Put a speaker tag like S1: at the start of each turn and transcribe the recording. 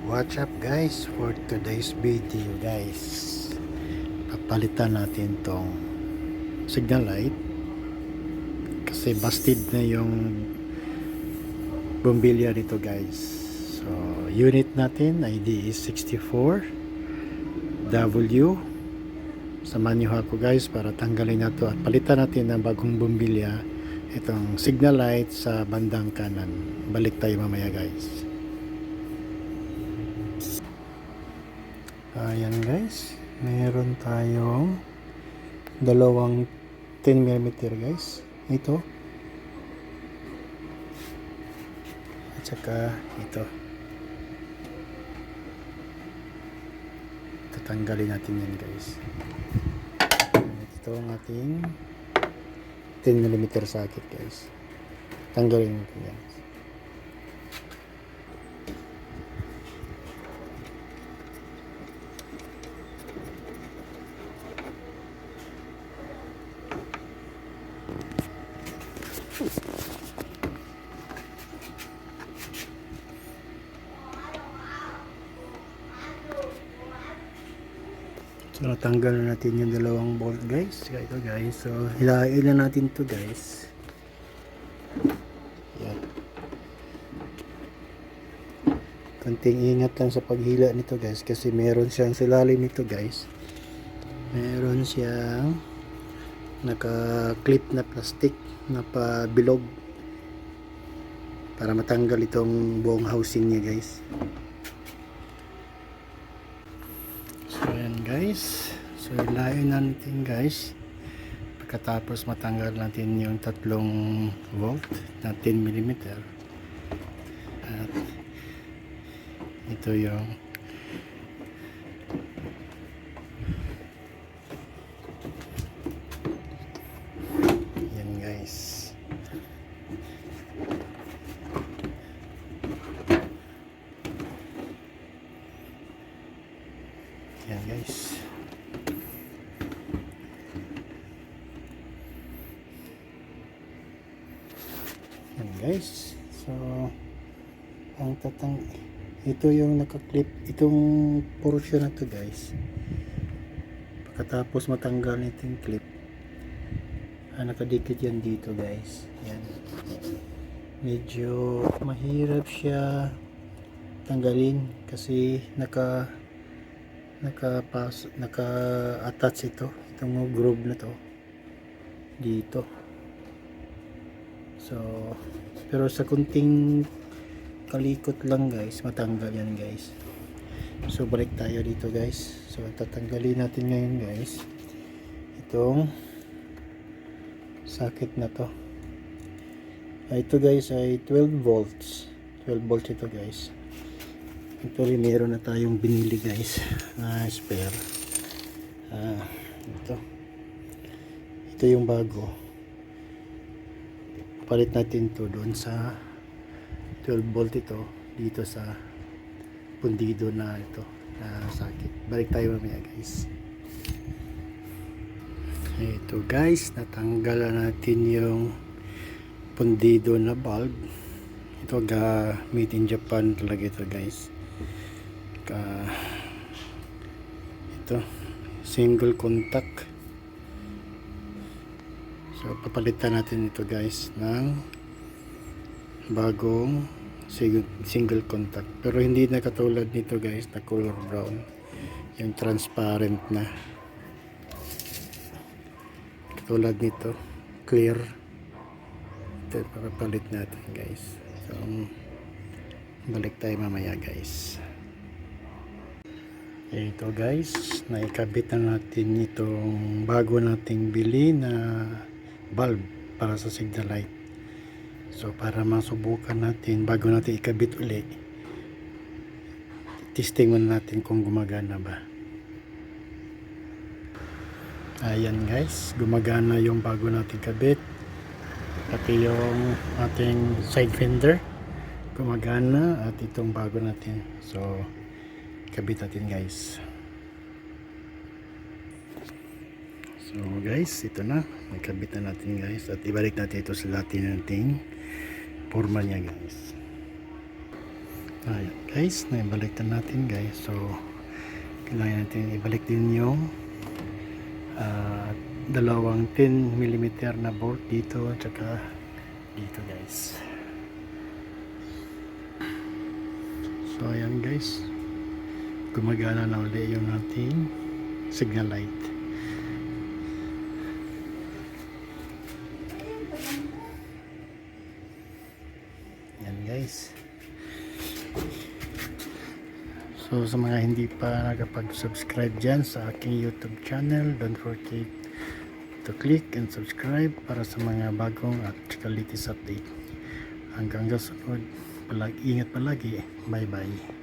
S1: What's up guys, for today's video guys, papalitan natin tong signal light kasi busted na yung bumbilya nito guys. So unit natin ID is 64W. Samahan nyo ako guys para tanggalin na to at palitan natin ng bagong bumbilya itong signal light sa bandang kanan. Balik tayo mamaya guys. Ayan guys, meron tayong dalawang 10mm guys, ito at saka ito. Tatanggalin natin yan guys. Ito ang ating 10mm socket guys, tanggalin natin yan. So natanggal na natin yung dalawang bolt guys. Ito guys, so hilain na natin to guys. Yan. Konting ingat lang sa paghila nito guys kasi meron siyang silalim nito guys. Meron siyang naka-clip na plastic na pabilog para matanggal itong buong housing niya guys. So ayan guys, so ilayin natin guys pagkatapos matanggal natin yung 3 volt na 10mm at ito yung yan guys. Yan guys. Yan guys. So ang ito yung naka-clip itong portion na to guys. Pagkatapos matanggal itong clip, nakadikit yan dito guys. Yan. Medyo mahirap siya tanggalin kasi naka-attach itong groove na to dito. So pero sa kunting kalikot lang guys matanggal yan guys. So balik tayo dito guys. So tatanggalin natin ngayon guys itong socket na to. Ito guys ay 12 volts ito guys. Actually meron na tayong binili guys na spare. Ito yung bago. Palit natin to doon sa 12 volt ito dito sa pundido na ito na socket. Balik tayo mamaya guys. Ito guys, natanggal natin yung pundido na bulb. Ito made in Japan talaga ito guys. Ito single contact. So papalitan natin ito guys ng bagong single contact, pero hindi na katulad nito guys na color brown, yung transparent na katulad nito clear. Ito papalit natin guys. So balik tayo mamaya guys. Ito guys, naikabit na natin itong bago nating bili na bulb para sa signal light. So para masubukan natin bago natin ikabit uli, testing muna natin kung gumagana ba. Ayan guys, gumagana yung bago natin kabit, pati yung ating side fender gumagana at itong bago natin. So kabit natin guys. So guys, ito na, nakabit na natin guys at ibalik natin ito sa dati nating forma niya guys. Ayan guys, naibalik na natin guys. So, kailangan natin ibalik din yung dalawang 10mm na bolt dito at saka dito guys. So ayan guys, gumagana na ulit yung ating signal light. Yan guys. So sa mga hindi pa nakapag-subscribe dyan sa aking YouTube channel, don't forget to click and subscribe para sa mga bagong at latest update. Hanggang sa sunod, ingat palagi. Bye bye.